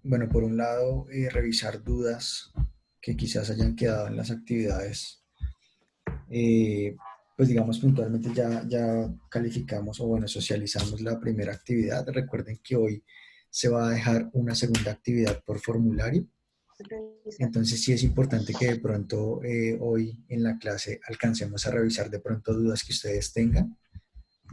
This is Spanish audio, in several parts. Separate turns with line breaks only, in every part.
bueno, por un lado, revisar dudas que quizás hayan quedado en las actividades. Eh, pues digamos puntualmente ya calificamos o bueno, socializamos la primera actividad. Recuerden que hoy se va a dejar una segunda actividad por formulario. Entonces sí es importante que de pronto hoy en la clase alcancemos a revisar de pronto dudas que ustedes tengan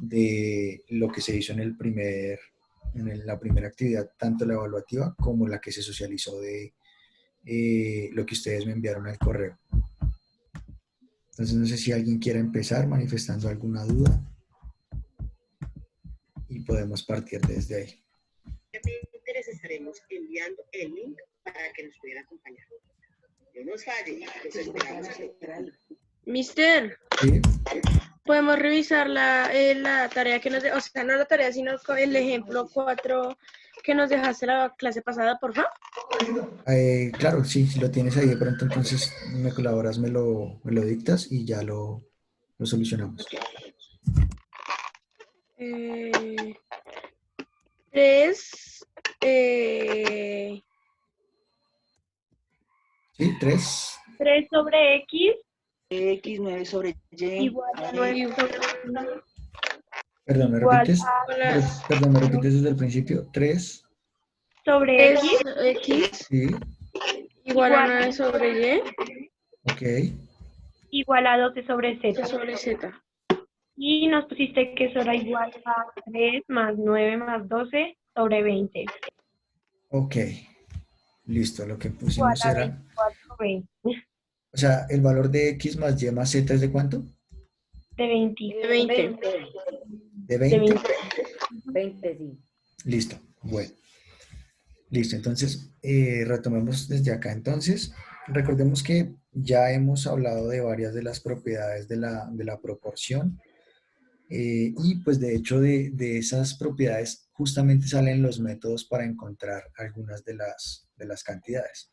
de lo que se hizo la primera actividad, tanto la evaluativa como la que se socializó de lo que ustedes me enviaron al correo. Entonces no sé si alguien quiere empezar manifestando alguna duda y podemos partir desde ahí.
Les estaremos enviando el link para que nos puedan acompañar. No nos falle, los esperamos.
Mister,
¿Sí?
podemos revisar la tarea que nos o sea, no la tarea, sino el ejemplo 4 que nos dejaste la clase pasada, por favor.
Claro, sí, si lo tienes ahí de pronto, entonces me colaboras, me lo dictas y ya lo solucionamos.
3,
¿Sí? 3.
3 sobre X
X, 9 sobre Y.
igual a 9 sobre
Perdón, ¿me
igual
repites?
a
Perdón, ¿me repites desde el principio? 3.
sobre X
X
Sí.
igual a 9 sobre Y
Ok.
igual a 12 sobre Z.
sobre Z.
Y nos pusiste que eso era igual a 3 más 9 más 12 sobre 20.
Ok. Listo, lo que
Igual
pusimos
a
era,
24, 20.
o sea, el valor de X más Y más Z es de ¿cuánto?
De 20.
De 20.
De
De
20.
20.
Sí.
Listo. Bueno. Listo, entonces retomemos desde acá. Entonces, recordemos que ya hemos hablado de varias de las propiedades de la proporción y pues de hecho de esas propiedades justamente salen los métodos para encontrar algunas de las cantidades.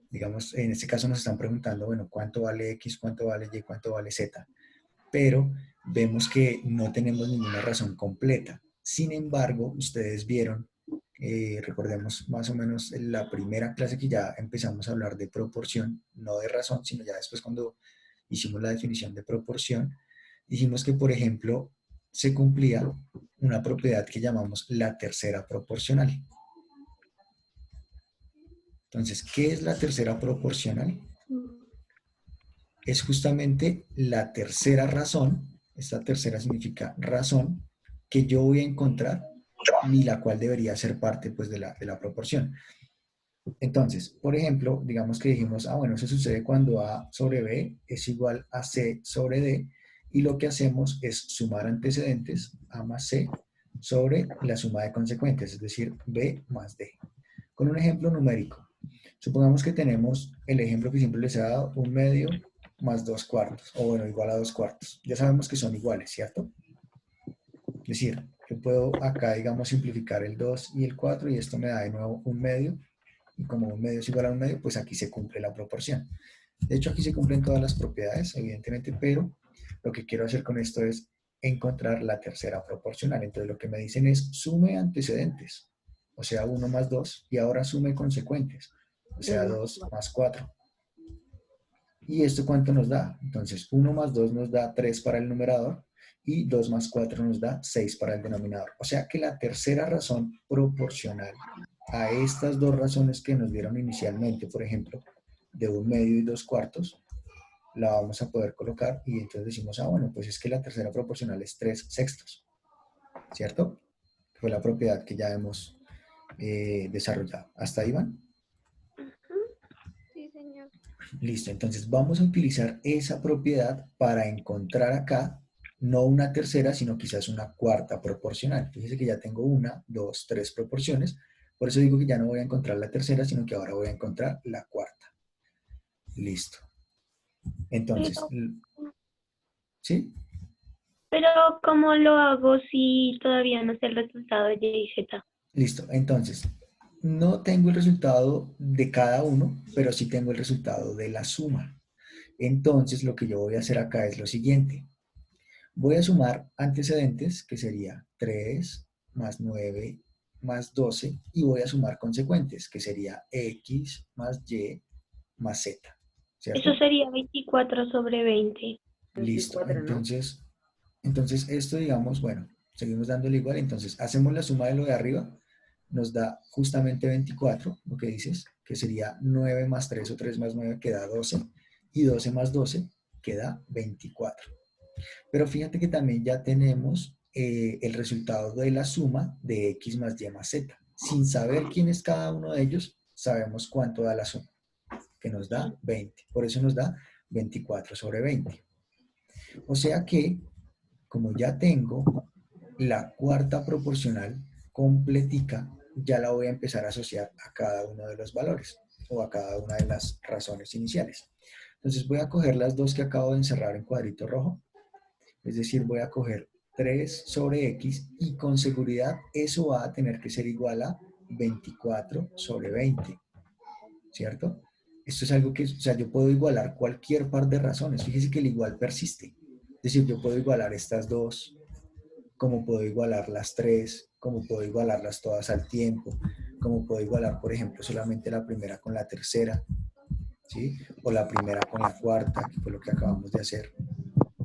Digamos, en este caso nos están preguntando, bueno, ¿cuánto vale X, cuánto vale Y, cuánto vale Z? Pero vemos que no tenemos ninguna razón completa. Sin embargo, ustedes vieron, recordemos más o menos en la primera clase que ya empezamos a hablar de proporción, no de razón, sino ya después cuando hicimos la definición de proporción, dijimos que, por ejemplo, se cumplía una propiedad que llamamos la tercera proporcional. Entonces, ¿qué es la tercera proporcional? Es justamente la tercera razón, esta tercera significa razón, que yo voy a encontrar y la cual debería ser parte pues, de la proporción. Entonces, por ejemplo, digamos que dijimos, bueno, eso sucede cuando A sobre B es igual a C sobre D, y lo que hacemos es sumar antecedentes, A más C, sobre la suma de consecuentes, es decir, B más D. Con un ejemplo numérico, supongamos que tenemos el ejemplo que siempre les he dado, 1/2 más 2/4, o bueno, igual a 2/4. Ya sabemos que son iguales, ¿cierto? Es decir, yo puedo acá, digamos, simplificar el 2 y el 4 y esto me da de nuevo 1/2, y como 1/2 es igual a 1/2, pues aquí se cumple la proporción. De hecho, aquí se cumplen todas las propiedades, evidentemente, pero lo que quiero hacer con esto es encontrar la tercera proporcional. Entonces, lo que me dicen es sume antecedentes, o sea, 1 más 2, y ahora sume consecuentes, o sea, 2 más 4. ¿Y esto cuánto nos da? Entonces, 1 más 2 nos da 3 para el numerador y 2 más 4 nos da 6 para el denominador. O sea que la tercera razón proporcional a estas dos razones que nos dieron inicialmente, por ejemplo, de 1/2 y 2/4, la vamos a poder colocar y entonces decimos, bueno, pues es que la tercera proporcional es 3/6, ¿cierto? Fue la propiedad que ya hemos desarrollado. ¿Hasta ahí van?
Sí, señor.
Listo, entonces vamos a utilizar esa propiedad para encontrar acá no una tercera, sino quizás una cuarta proporcional. Fíjense que ya tengo 1, 2, 3 proporciones. Por eso digo que ya no voy a encontrar la tercera, sino que ahora voy a encontrar la cuarta. Listo. Entonces, ¿sí?
Pero ¿cómo lo hago si todavía no sé el resultado de Y y Z?
Listo. Entonces, no tengo el resultado de cada uno, pero sí tengo el resultado de la suma. Entonces, lo que yo voy a hacer acá es lo siguiente. Voy a sumar antecedentes, que sería 3 más 9 más 12 y voy a sumar consecuentes, que sería X más Y más Z, ¿cierto?
Eso sería 24 sobre 20.
Listo,
24, ¿no?
entonces esto, digamos, bueno, seguimos dándole igual, entonces hacemos la suma de lo de arriba, nos da justamente 24, lo que dices, que sería 9 más 3 o 3 más 9 que da 12, y 12 más 12 que da 24. Pero fíjate que también ya tenemos el resultado de la suma de X más Y más Z. Sin saber quién es cada uno de ellos, sabemos cuánto da la suma, que nos da 20. Por eso nos da 24 sobre 20. O sea que, como ya tengo la cuarta proporcional completica, ya la voy a empezar a asociar a cada uno de los valores o a cada una de las razones iniciales. Entonces voy a coger las dos que acabo de encerrar en cuadrito rojo, es decir, voy a coger 3 sobre X y con seguridad eso va a tener que ser igual a 24 sobre 20, ¿cierto? Esto es algo que, o sea, yo puedo igualar cualquier par de razones. Fíjese que el igual persiste. Es decir, yo puedo igualar estas dos, como puedo igualar las tres, como puedo igualarlas todas al tiempo, como puedo igualar, por ejemplo, solamente la primera con la tercera, ¿sí? O la primera con la cuarta, que fue lo que acabamos de hacer.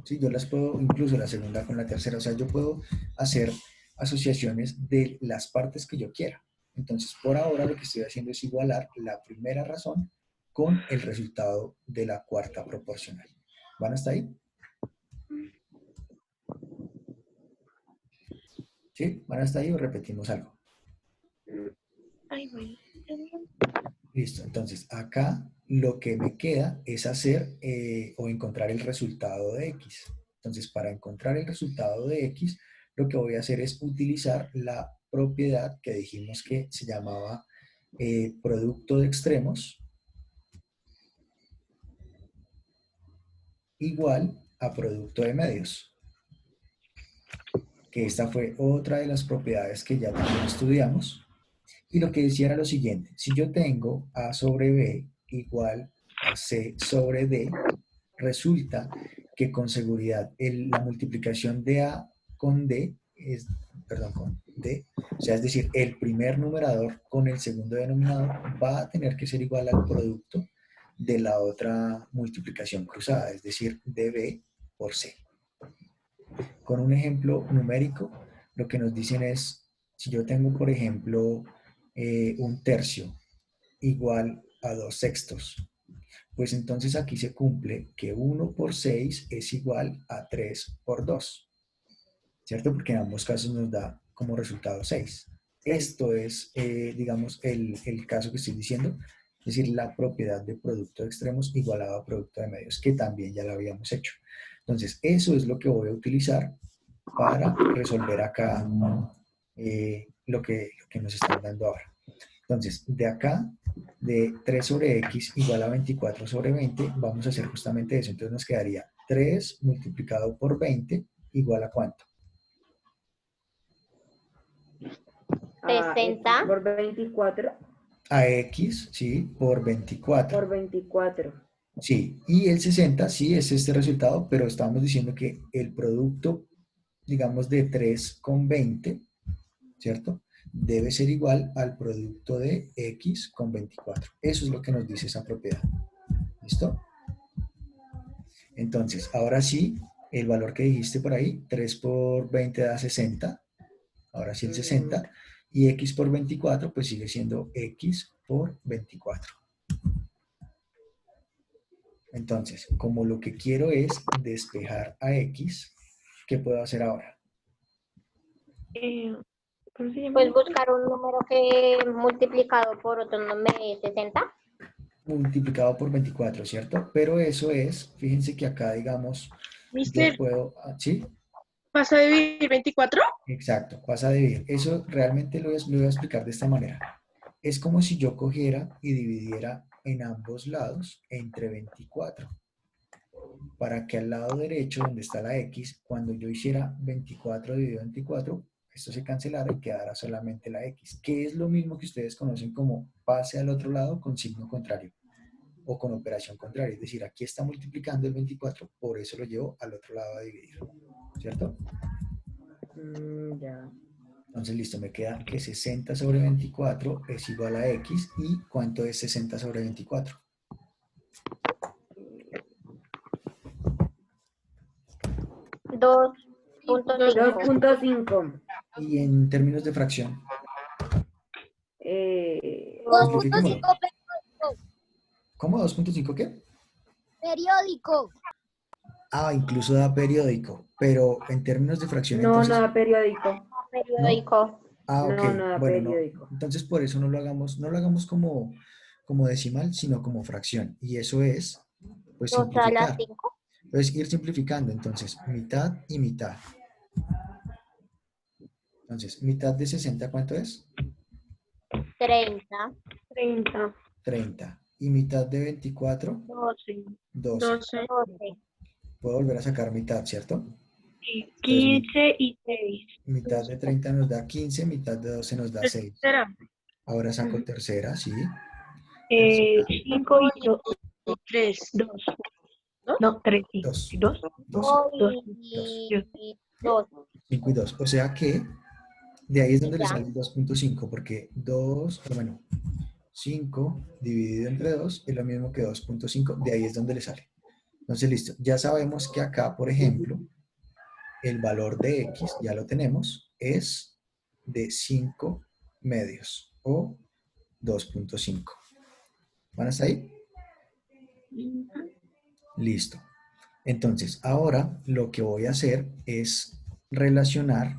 ¿Sí? Yo las puedo, incluso la segunda con la tercera, o sea, yo puedo hacer asociaciones de las partes que yo quiera. Entonces, por ahora lo que estoy haciendo es igualar la primera razón con el resultado de la cuarta proporcional. ¿Van hasta ahí? ¿Sí? ¿Van hasta ahí o repetimos algo?
Ay, bueno.
Listo, entonces acá lo que me queda es hacer o encontrar el resultado de X. Entonces, para encontrar el resultado de X, lo que voy a hacer es utilizar la propiedad que dijimos que se llamaba producto de extremos igual a producto de medios. Que esta fue otra de las propiedades que ya también estudiamos. Y lo que decía era lo siguiente, si yo tengo A sobre B igual a C sobre D, resulta que con seguridad la multiplicación de A con D es, perdón, con D, o sea, es decir, el primer numerador con el segundo denominador va a tener que ser igual al producto de la otra multiplicación cruzada, es decir, DB por C. Con un ejemplo numérico, lo que nos dicen es, si yo tengo, por ejemplo, un tercio igual a 2/6, pues entonces aquí se cumple que 1 por 6 es igual a 3 por 2, ¿cierto? Porque en ambos casos nos da como resultado 6. Esto es, digamos, el caso que estoy diciendo, es decir, la propiedad de producto de extremos igualado a producto de medios, que también ya lo habíamos hecho. Entonces, eso es lo que voy a utilizar para resolver acá lo que nos están dando ahora. Entonces, de acá, de 3 sobre x igual a 24 sobre 20, vamos a hacer justamente eso. Entonces nos quedaría 3 multiplicado por 20 igual a ¿cuánto?
A
60.
X por 24
A x, ¿sí? Por 24.
por 24.
Sí, y el 60, sí, es este resultado, pero estamos diciendo que el producto, digamos, de 3 con 20, ¿cierto? Debe ser igual al producto de x con 24. Eso es lo que nos dice esa propiedad. ¿Listo? Entonces, ahora sí, el valor que dijiste por ahí, 3 por 20 da 60. Ahora sí el 60. Y x por 24, pues sigue siendo x por 24. Entonces, como lo que quiero es despejar a x, ¿qué puedo hacer ahora?
¿Cómo se llama?
Pues buscar un número que multiplicado por otro número de 60.
Multiplicado por 24, ¿cierto? Pero eso es, fíjense que acá, digamos, yo
Mister,
puedo, ¿sí?
¿vas a dividir 24?
Exacto, pasa a dividir. Eso realmente lo voy a explicar de esta manera. Es como si yo cogiera y dividiera en ambos lados entre 24. Para que al lado derecho, donde está la x, cuando yo hiciera 24 dividido 24, esto se cancelara y quedara solamente la x, que es lo mismo que ustedes conocen como pase al otro lado con signo contrario o con operación contraria. Es decir, aquí está multiplicando el 24, por eso lo llevo al otro lado a dividir. ¿Cierto?
Ya.
Entonces, listo, me queda que 60 sobre 24 es igual a X. ¿Y cuánto es 60 sobre 24?
2.5.
2.5.
Y en términos de fracción,
Eh,
simplifiquémoslo. ¿Cómo? ¿2.5 qué?
Periódico.
Ah, incluso da periódico, pero en términos de fracción,
no,
entonces,
no da periódico.
Periódico.
ah, ok,
No, no da
bueno, no,
periódico.
entonces por eso no lo hagamos como decimal, sino como fracción, y eso es, pues,
2 a la
simplificar,
5.
pues ir simplificando, entonces, mitad y mitad. Entonces, mitad de 60, ¿cuánto es?
30.
30,
30. Y mitad de 24,
12,
12.
12.
12.
Puedo volver a sacar mitad, ¿cierto?
y
Entonces,
15 y 6.
mitad de 30 nos da 15, mitad de 12 nos da 6.
Tercera.
Ahora saco tercera, ¿sí? Tercera,
5 y 2.
3.
2.
¿No?
No, 3 y
2.
2.
2.
2
2.
y 2.
5 y 2. O sea que de ahí es donde le
Ya.
sale el 2.5, porque 2, bueno, 5 dividido entre 2 es lo mismo que 2.5, de ahí es donde le sale. Entonces, listo. Ya sabemos que acá, por ejemplo, el valor de X, ya lo tenemos, es de 5 medios o 2.5. ¿Van hasta ahí? Listo. Entonces, ahora lo que voy a hacer es relacionar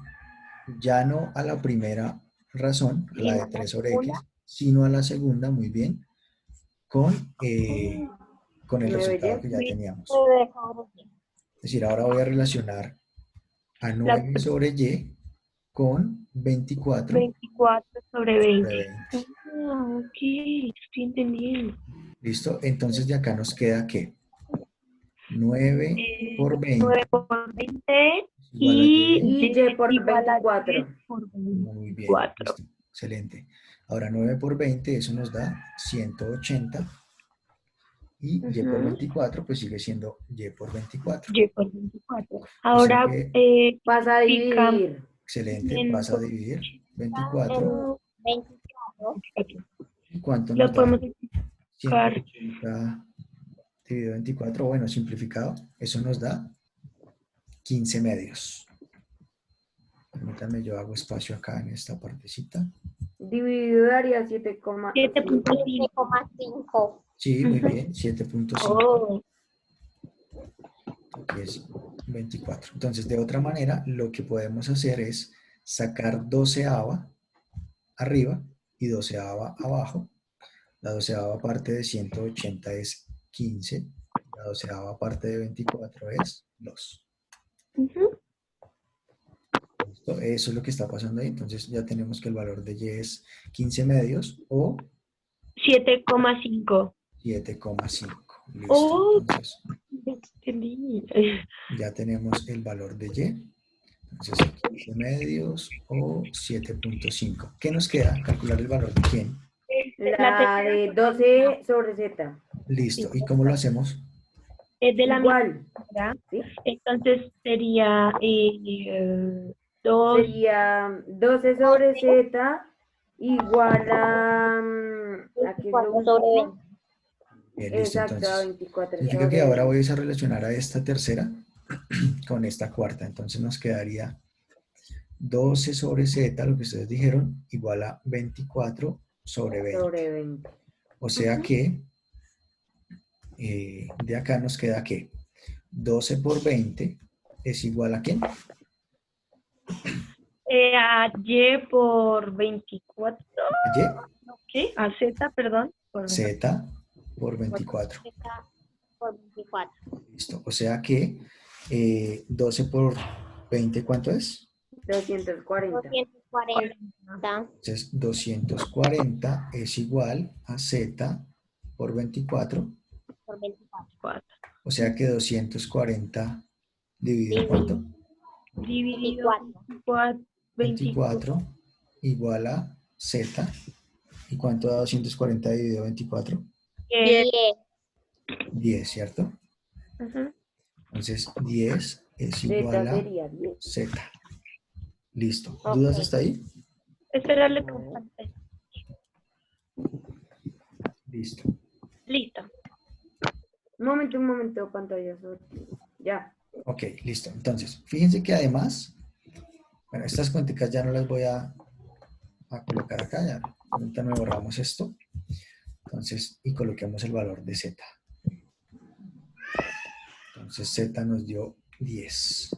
ya no a la primera razón, a la de 3 sobre X, sino a la segunda, muy bien, con el resultado
9Y.
que ya teníamos.
9 sobre 10.
Es decir, ahora voy a relacionar a 9 sobre Y con 24
24 sobre 20.
sobre 20.
Ah, ok, estoy entendiendo.
¿Listo? Entonces de acá nos queda que 9 por 20
9 por 20
igual a Y.
Y Y por
igual a
24.
10 por
Muy bien,
24.
listo. Excelente. Ahora 9 por 20, eso nos da 180. Y Y por
Ujú.
24, pues sigue siendo Y por 24.
Y por 24.
O sea
Ahora,
que,
Pasa a dividir.
excelente, pasa a dividir 24.
24.
¿Y cuánto
Lo
nos da?
podemos simplificar.
180 dividido 24, bueno, simplificado, eso nos da 15 medios. Permítanme, yo hago espacio acá en esta partecita.
Dividido daría 7,5.
7.5.
7,5.
Sí, muy bien, 7.5.
Oh,
Aquí es 24. Entonces, de otra manera, lo que podemos hacer es sacar 12ava arriba y 12ava abajo. La 12ava parte de 180 es 15. La 12ava parte de 24 es 2.
ujú.
¿Listo? Eso es lo que está pasando ahí. Entonces ya tenemos que el valor de Y es 15 medios o
7,5.
7,5. Listo.
Oh,
Entonces
ya entendí.
ya tenemos el valor de Y. Entonces 15 medios o 7.5. ¿Qué nos queda? Calcular el valor de quién.
La de 12 sobre Z.
Listo. ¿Y cómo lo hacemos?
Es de la misma
Igual.
manera.
¿Sí?
Entonces sería 2.
Sería 12 sobre Z igual a... aquí es lo
24 sobre
último.
20.
Bien, listo.
Exacto, a
Entonces
24
significa que
sobre
ahora
20.
voy a relacionar a esta tercera con esta cuarta. Entonces nos quedaría 12 sobre Z, lo que ustedes dijeron, igual a 24 sobre 20.
Sobre 20.
O sea que de acá nos queda que 12 por 20 es igual a ¿quién?
A Y por 24.
A Y,
¿Qué? A Z, perdón. Por
Z por 24.
Por 24.
Listo. O sea que 12 por 20, ¿cuánto es?
240.
240.
Entonces 240 es igual a Z por 24.
Por 24.
4.
O sea que 240 dividido ¿cuánto?
Dividido
24.
24 igual a Z. ¿Y cuánto da 240 dividido 24?
10.
10, ¿cierto?
Ujú.
Entonces 10 es
Z
igual a
sería 10.
Z. Listo.
Ok.
¿Dudas hasta ahí?
Esperarle con pantalla.
Listo.
Listo.
Un momento, pantalla. Ya.
Ok, listo. Entonces, fíjense que además, bueno, estas cuenticas ya no las voy a colocar acá. Ya. Ahorita me borramos esto. Entonces, y coloquemos el valor de Z. Entonces, Z nos dio 10.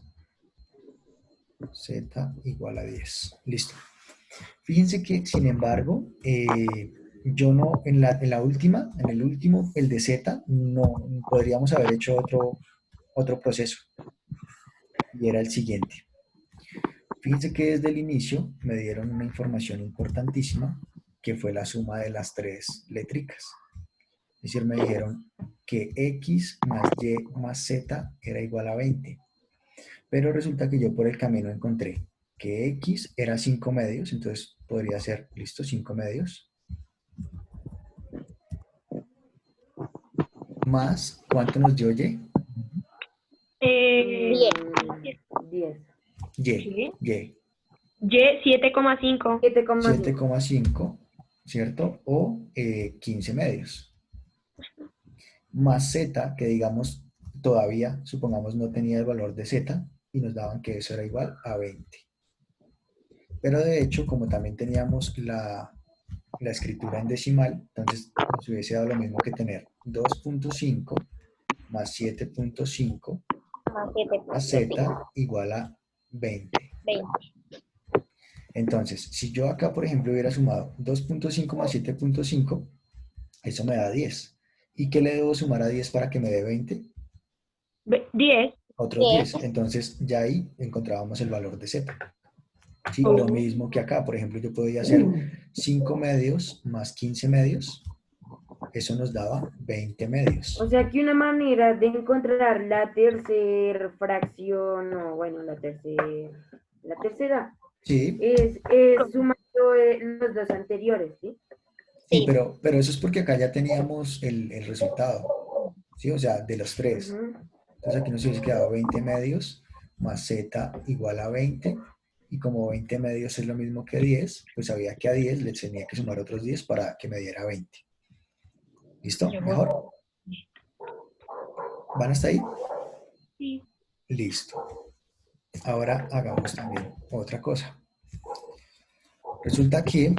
Z igual a 10. Listo. Fíjense que, sin embargo, yo no, en la última, en el último, el de Z, no podríamos haber hecho otro proceso. Y era el siguiente. Fíjense que desde el inicio me dieron una información importantísima, que fue la suma de las tres létricas. Es decir, me dijeron que X más Y más Z era igual a 20. Pero resulta que yo por el camino encontré que X era 5 medios, entonces podría ser, listo, 5 medios. Más, ¿cuánto nos dio Y?
10.
10.
Y.
Y 7,5.
7,5.
7,5, ¿cierto? O 15 medios. Más Z, que digamos, todavía, supongamos, no tenía el valor de Z, y nos daban que eso era igual a 20. Pero de hecho, como también teníamos la escritura en decimal, entonces nos hubiese dado lo mismo que tener 2.5 más 7.5
Más 7.
más Z igual a 20.
20.
Entonces, si yo acá, por ejemplo, hubiera sumado 2.5 más 7.5, eso me da 10. ¿Y qué le debo sumar a 10 para que me dé 20?
10.
Otros
10.
10. Entonces, ya ahí encontrábamos el valor de Z. ¿Sí?
Oh.
Lo mismo que acá, por ejemplo, yo podía hacer 5 medios más 15 medios. Eso nos daba 20 medios.
O sea que una manera de encontrar la tercera fracción, o bueno, la tercera,
Sí,
es sumando los dos anteriores, ¿sí?
sí,
Sí.
pero eso es porque acá ya teníamos el resultado. ¿Sí? O sea, de los tres.
Ujú.
Entonces aquí nos hubiese quedado 20 medios más Z igual a 20. Y como 20 medios es lo mismo que 10, pues sabía que a 10 le tenía que sumar otros 10 para que me diera 20. ¿Listo? ¿Mejor? ¿Van hasta ahí?
Sí.
Listo. Ahora hagamos también otra cosa. Resulta que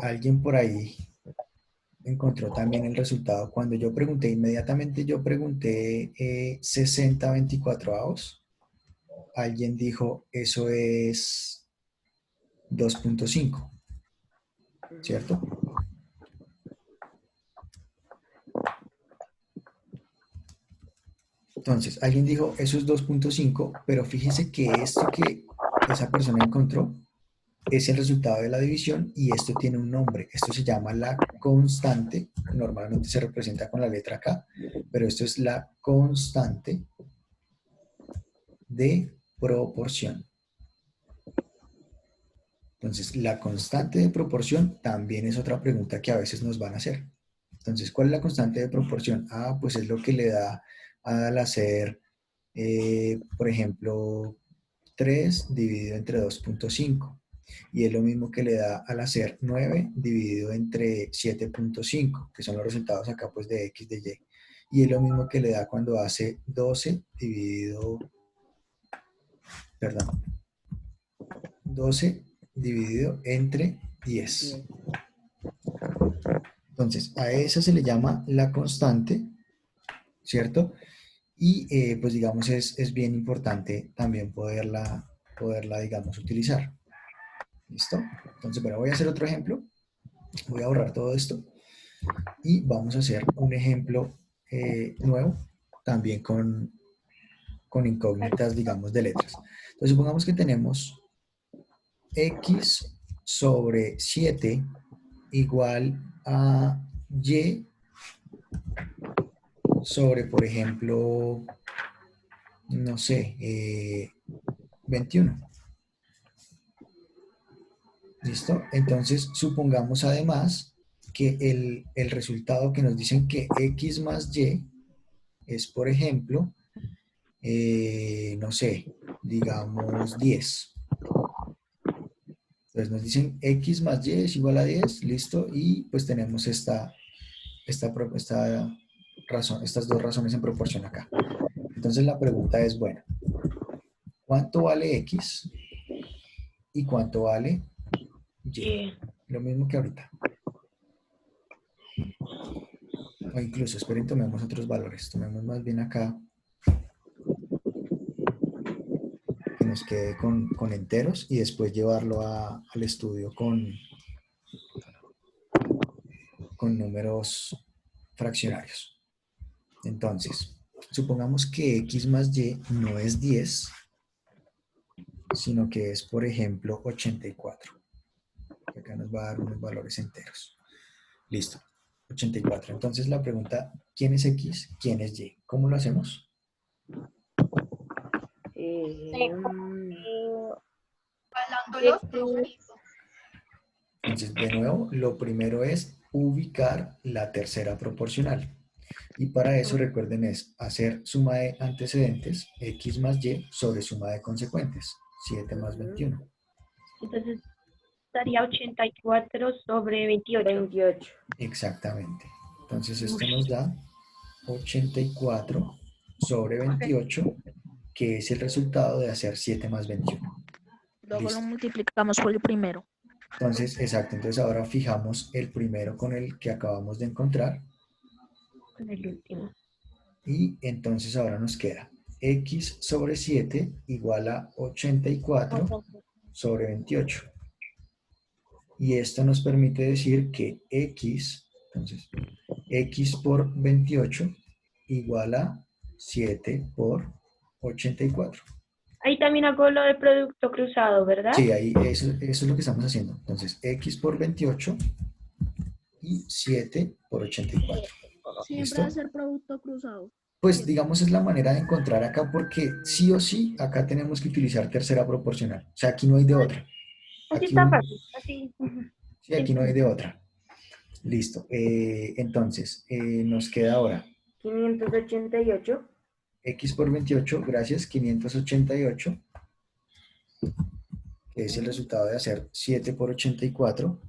alguien por ahí encontró también el resultado. Cuando yo pregunté, inmediatamente yo pregunté 60 24avos. Alguien dijo, eso es 2.5, ¿cierto? Entonces, alguien dijo, eso es 2.5, pero fíjese que esto que esa persona encontró es el resultado de la división y esto tiene un nombre. Esto se llama la constante, normalmente se representa con la letra K, pero esto es la constante de proporción. Entonces, la constante de proporción también es otra pregunta que a veces nos van a hacer. Entonces, ¿cuál es la constante de proporción? Ah, pues es lo que le da al hacer, por ejemplo, 3 dividido entre 2.5. Y es lo mismo que le da al hacer 9 dividido entre 7.5, que son los resultados acá pues de X de Y. Y es lo mismo que le da cuando hace 12 dividido, perdón, 12 dividido entre 10. Entonces, a esa se le llama la constante, ¿cierto? Y pues digamos es bien importante también poderla digamos utilizar. ¿Listo? Entonces, bueno, voy a hacer otro ejemplo. Voy a borrar todo esto y vamos a hacer un ejemplo nuevo, también con incógnitas, digamos, de letras. Entonces, supongamos que tenemos X sobre 7 igual a Y sobre, por ejemplo, no sé, 21. ¿Listo? Entonces, supongamos además que el resultado que nos dicen que X más Y es, por ejemplo, no sé, digamos 10. Entonces nos dicen x más y es igual a 10, listo, y pues tenemos esta razón, estas dos razones en proporción acá. Entonces la pregunta es, bueno, ¿cuánto vale x y cuánto vale y? Lo mismo que ahorita. O incluso, esperen, tomemos otros valores. Tomemos más bien acá que nos quede con enteros y después llevarlo al estudio con números fraccionarios. Entonces, supongamos que x más y no es 10, sino que es, por ejemplo, 84. Acá nos va a dar unos valores enteros. Listo, 84. Entonces la pregunta, ¿quién es x? ¿Quién es y? ¿Cómo lo hacemos? Entonces, de nuevo, lo primero es ubicar la tercera proporcional. Y para eso, recuerden, es hacer suma de antecedentes, x más y, sobre suma de consecuentes, 7 más 21.
Entonces estaría 84 sobre 28.
28.
Exactamente. Entonces, esto nos da 84 sobre 28, que es el resultado de hacer 7 más 21.
Luego
Listo.
lo multiplicamos por el primero.
Entonces, exacto. Entonces, ahora fijamos el primero con el que acabamos de encontrar.
Con el último.
Y entonces ahora nos queda x sobre 7 igual a 84 sobre 28. Y esto nos permite decir que x, entonces, x por 28 igual a 7 por 84.
Ahí también hago lo de producto cruzado, ¿verdad?
Sí, ahí eso es lo que estamos haciendo. Entonces, x por 28 y 7 por 84.
Siempre
¿Listo?
va a ser producto cruzado.
Pues digamos es la manera de encontrar acá porque sí o sí acá tenemos que utilizar tercera proporcional. O sea, aquí no hay de otra.
Así
Aquí
está fácil. Así.
sí, aquí no hay de otra. Listo. Entonces, nos queda ahora
588.
x por 28, gracias, 588, que es el resultado de hacer 7 por 84.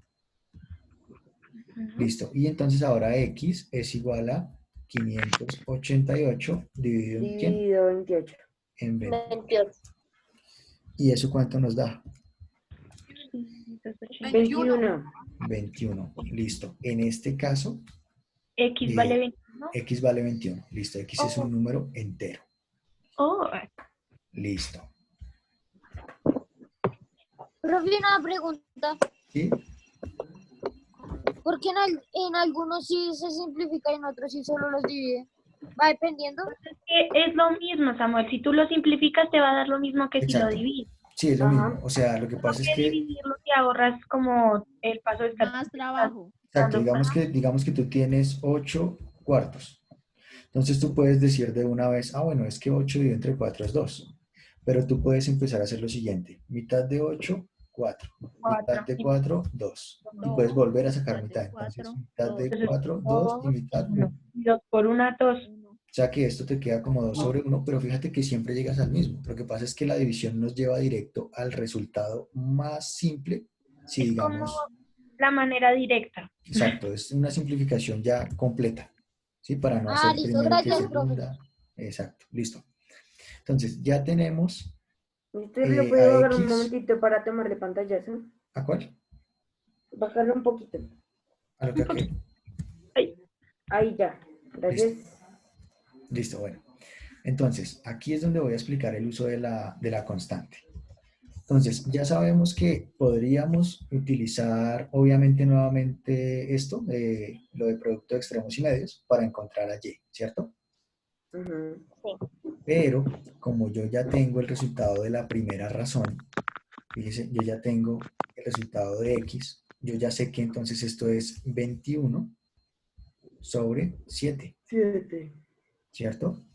Listo. Y entonces ahora x es igual a 588 dividido en ¿quién?
Dividido 28.
En 20.
28.
¿Y eso cuánto nos da?
21.
21. Listo. En este caso,
X vale 21.
x vale 21. Listo. X es un número entero.
Oh,
Listo.
Profe, una pregunta.
¿Sí?
¿Por qué en algunos sí se simplifica y en otros sí solo los divide? ¿Va dependiendo?
es lo mismo, Samuel. Si tú lo simplificas, te va a dar lo mismo que si
Exacto.
lo divides.
Sí, es lo
Ajá.
mismo. O sea, lo que pasa es
Porque
que,
dividirlo te ahorras como el paso de estar.
Más trabajo.
exacto, digamos que tú tienes 8 cuartos. Entonces tú puedes decir de una vez, ah, bueno, es que 8 dividido entre 4 es 2. Pero tú puedes empezar a hacer lo siguiente. Mitad de 8, 4. Mitad de 4, 2. Y puedes volver a sacar mitad. Entonces, mitad de 4, 2 y mitad 1.
2 por 1, 2.
O sea que esto te queda como 2 sobre 1, pero fíjate que siempre llegas al mismo. Lo que pasa es que la división nos lleva directo al resultado más simple, si
Es
digamos...
como la manera directa.
Exacto, es una simplificación ya completa, ¿sí? Para no hacer
listo,
primero que
gracias,
segunda. Exacto, listo. Entonces, ya tenemos...
¿Usted lo
a
puede bajar un
X.
momentito para tomarle pantallazo?
¿A cuál?
Bajarlo un poquito.
A lo que...
Ahí ya. Gracias.
Listo, bueno. Entonces, aquí es donde voy a explicar el uso de la constante. Entonces, ya sabemos que podríamos utilizar, obviamente, nuevamente esto, lo de producto de extremos y medios, para encontrar a y, ¿cierto?
Ujú.
Pero, como yo ya tengo el resultado de la primera razón, fíjese, yo ya tengo el resultado de x, yo ya sé que entonces esto es 21 sobre 7,
7.
¿cierto?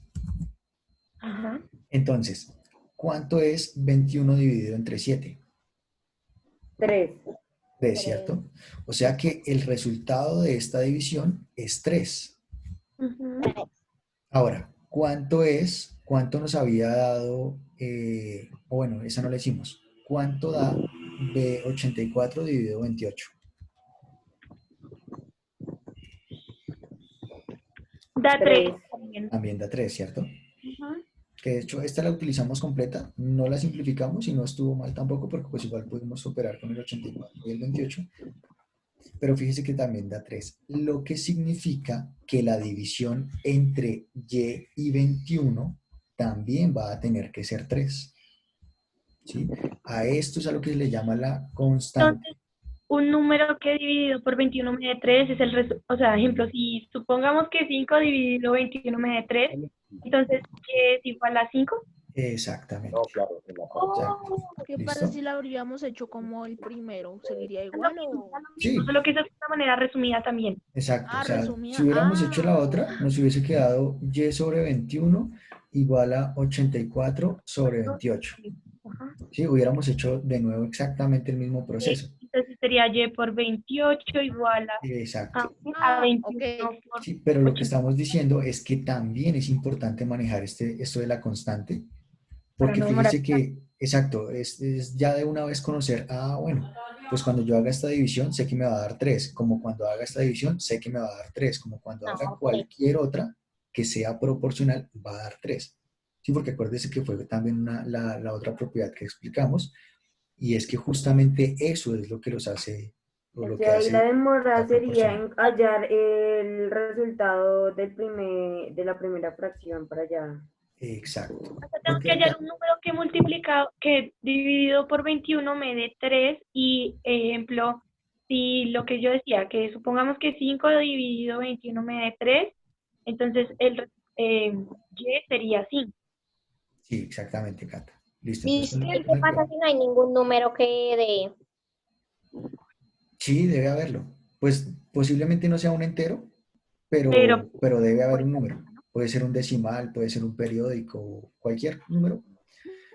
Ajá.
Entonces, ¿cuánto es 21 dividido entre 7?
3.
3, ¿cierto? O sea que el resultado de esta división es 3. Ahora, ¿cuánto nos había dado? Bueno, esa no la hicimos. ¿Cuánto da 84 dividido 28.
Da 3 también.
También da 3, ¿cierto?
Ujú.
Que de hecho esta la utilizamos completa, no la simplificamos y no estuvo mal tampoco porque pues igual pudimos operar con el 84 y el 28, pero fíjese que también da 3, lo que significa que la división entre y y 21 también va a tener que ser 3, ¿sí? A esto es a lo que se le llama la constante.
Entonces, un número que dividido por 21 me dé 3 es el resultado. O sea, ejemplo, si supongamos que 5 dividido 21 me dé 3, entonces ¿qué es igual a 5?
Exactamente. Exacto.
¿Qué pasa
¿Listo?
si la habríamos hecho como el primero? ¿Seguiría igual o...?
Sí,
Solo que eso es una manera resumida también.
exacto.
Ah,
O sea,
resumida.
si hubiéramos hecho la
Ah,
otra, nos hubiese quedado y sobre 21 igual a 84 sobre 28.
Ajá.
Sí, hubiéramos hecho de nuevo exactamente el mismo proceso.
Entonces sería y por 28 igual
Exacto.
a
ah,
21
ok.
por
Sí, pero lo que
80.
estamos diciendo es que también es importante manejar esto de la constante,
Para
porque
no demorar.
fíjese que, exacto, es ya de una vez conocer, bueno, pues cuando yo haga esta división sé que me va a dar 3, como cuando haga esta división sé que me va a dar 3, como cuando haga
No, tres.
cualquier otra que sea proporcional va a dar 3. Sí, porque acuérdese que fue también la otra propiedad que explicamos, y es que justamente eso es lo que los hace, o
O
lo que
sea, ahí la
hace
demora
la
sería
proporcional.
en hallar el resultado de la primera fracción para allá.
Exacto.
O sea, tengo
Porque
que hallar
acá,
un número que multiplicado, que dividido por 21 me dé 3 y, ejemplo, si lo que yo decía, que supongamos que 5 dividido 21 me dé 3, entonces y sería 5.
sí, exactamente, Cata. Listo, entonces
¿Y qué pasa si no hay ningún número que dé?
sí, debe haberlo. Pues posiblemente no sea un entero,
Pero,
pero debe haber un número. Puede ser un decimal, puede ser un periódico, cualquier número,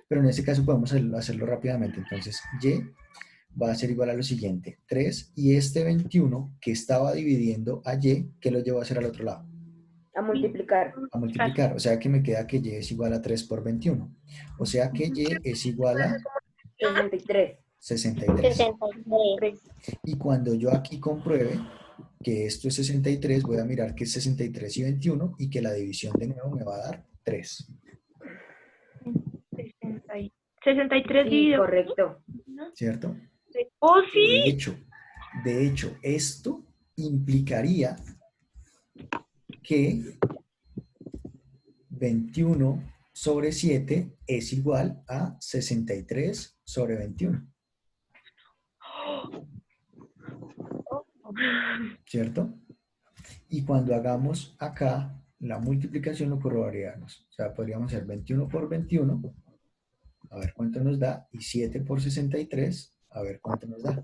pero en este caso podemos hacerlo rápidamente. Entonces, y va a ser igual a lo siguiente, 3 y este 21 que estaba dividiendo a y, ¿qué lo llevo a hacer al otro lado?
A multiplicar.
A multiplicar, o sea que me queda que y es igual a 3 por 21. O sea que y es igual a
63.
63.
63.
Y cuando yo aquí compruebe que esto es 63, voy a mirar que es 63 y 21 y que la división de nuevo me va a dar 3,
63
Sí,
dividido.
correcto.
¿cierto?
Oh, sí.
De hecho, esto implicaría que 21 sobre 7 es igual a 63 sobre 21, ¿cierto? Y cuando hagamos acá la multiplicación lo corroboraríamos. O sea, podríamos hacer 21 por 21, a ver cuánto nos da, y 7 por 63, a ver cuánto nos da.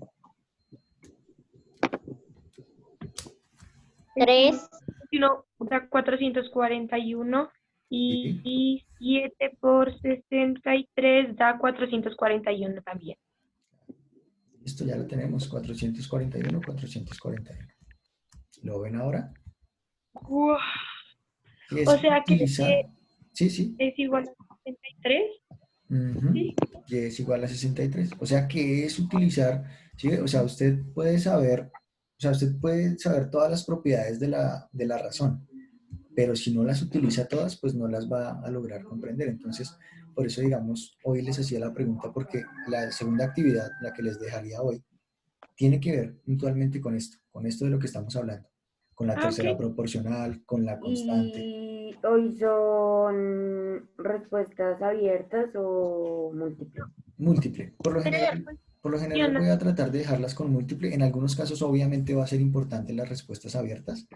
3.
21 da 441
¿Sí?
y 7 por 63 da 441 también.
Esto ya lo tenemos, 441, 441. ¿Lo ven ahora?
Guau.
Es
O sea que
utilizar, sí, sí,
es igual a 63.
ujú,
¿Sí?
y es igual a 63. O sea que es utilizar, ¿sí? O sea, usted puede saber, todas las propiedades de la razón, pero si no las utiliza todas, pues no las va a lograr comprender. Entonces, por eso, digamos, hoy les hacía la pregunta porque la segunda actividad, la que les dejaría hoy, tiene que ver puntualmente con esto de lo que estamos hablando, con la
Ah,
tercera
ok.
proporcional, con la constante,
¿Y hoy son respuestas abiertas o múltiples?
múltiple. Por lo general voy a tratar de dejarlas con múltiple. En algunos casos obviamente va a ser importante las respuestas abiertas,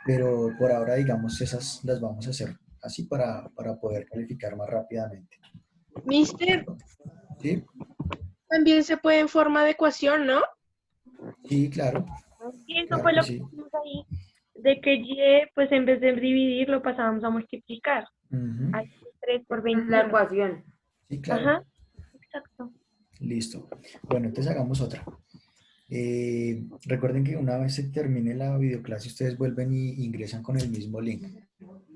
pero por ahora digamos esas las vamos a hacer así para poder calificar más rápidamente.
Mister,
¿Sí?
también se puede en forma de ecuación, ¿no?
Sí, claro,
Y eso
claro
fue
que
lo que
sí.
hicimos ahí, de que y, pues en vez de dividir, lo pasábamos a multiplicar.
Ujú.
Ahí 3 por
La
21.
ecuación.
Sí, claro.
Ajá, exacto.
Listo. Bueno, entonces hagamos otra. Recuerden que una vez se termine la videoclase, ustedes vuelven y ingresan con el mismo link.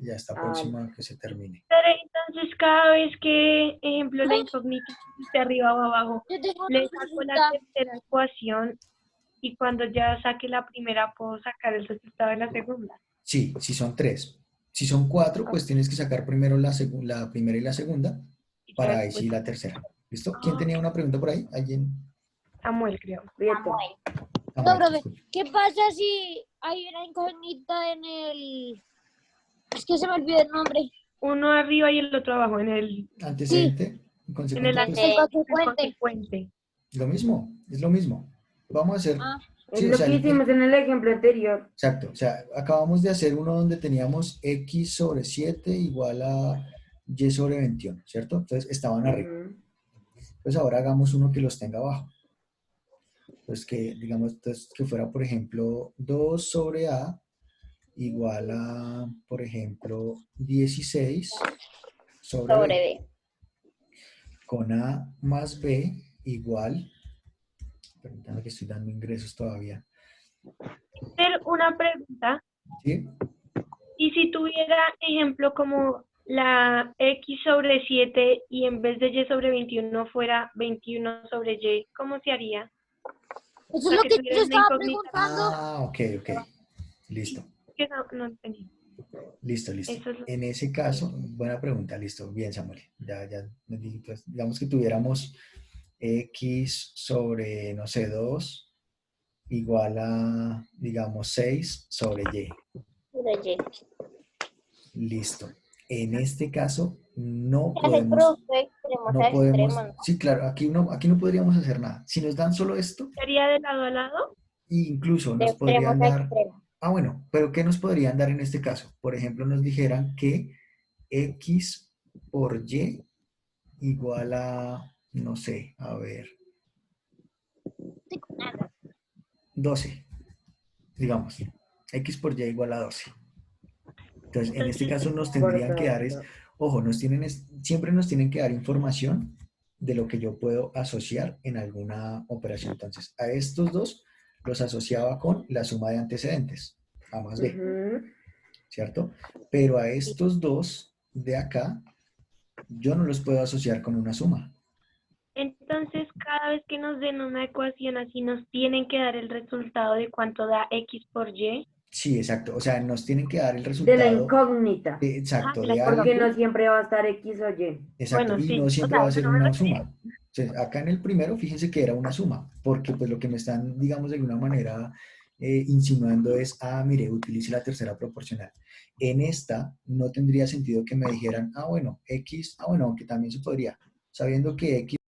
Ya está próximo a que se termine.
Pero entonces, cada vez que, ejemplo, la incógnita esté arriba o abajo,
Yo tengo
le
una
saco la
pregunta.
tercera ecuación y cuando ya saque la primera puedo sacar el resultado de la segunda.
Sí, si son 3. Si son 4, pues tienes que sacar primero la primera y la segunda
Y ya
para ahí
después,
sí la tercera. ¿Listo? ¿Quién tenía una pregunta por ahí? ¿Alguien?
Samuel, creo.
Prieto.
Ah,
No,
Mike, te
profe,
escucho.
¿qué pasa si hay una incógnita en el... Es que se me olvidó el nombre.
Uno arriba y el otro abajo, en el
Antecedente,
En el
consecuente, pues
El
Consecuente.
consecuente.
lo mismo, es lo mismo. Vamos a hacer,
Ah,
Es
sí, o
lo
sea,
que hicimos en el ejemplo anterior.
exacto, o sea, acabamos de hacer uno donde teníamos x sobre 7 igual a y sobre 21, ¿cierto? Entonces estaban arriba.
Ujú.
Pues ahora hagamos uno que los tenga abajo. Pues que, digamos, entonces, que fuera, por ejemplo, 2 sobre a igual a, por ejemplo, 16 sobre
Sobre
b,
B.
con a más b igual, permítanme que estoy dando ingresos todavía,
hacer una pregunta.
¿sí?
Y si tuviera, ejemplo, como la x sobre 7 y en vez de y sobre 21 fuera 21 sobre y, ¿cómo se haría? O
eso es
sea,
lo
que
que
tuviera
yo
una
estaba
incógnita.
preguntando.
Ah, ok, listo,
Que no entendí.
listo.
Eso es lo
En ese caso, buena pregunta, listo, bien, Samuel. Ya, entonces, digamos que tuviéramos x sobre, no sé, 2 igual a, digamos, 6 sobre y.
Sobre Y.
Listo. En este caso, no
Se hace el
podemos,
producto de extremos a extremos, ¿no?
sí, claro, aquí no podríamos hacer nada. Si nos dan solo esto,
sería de lado a lado.
incluso
De
nos
extremos
podrían
a
dar,
extremos.
bueno, pero ¿qué nos podrían dar en este caso? Por ejemplo, nos dijeran que x por y igual a, no sé, a ver, 12, digamos. X por y igual a 12. Entonces, en este
Entonces,
caso nos tendrían que dar
Correcto.
ojo, siempre nos tienen que dar información de lo que yo puedo asociar en alguna operación. Entonces, a estos dos los asociaba con la suma de antecedentes, A más B,
Ujú.
¿cierto? Pero a estos dos de acá, yo no los puedo asociar con una suma.
entonces, cada vez que nos den una ecuación así, nos tienen que dar el resultado de cuánto da x por y.
Sí, exacto. O sea, nos tienen que dar el
De la
resultado,
incógnita.
Ah,
exacto,
de la
de
Porque
algo.
no siempre va a estar X o Y.
Exacto,
Bueno,
y no
sí. O
siempre
sea,
va a ser
bueno, me
una
refiero.
suma. Entonces, acá en el primero, fíjense que era una suma, porque pues lo que me están, digamos, de alguna manera insinuando es, mire, utilice la tercera proporcional. En esta no tendría sentido que me dijeran, bueno, X, bueno, aunque también se podría, sabiendo que X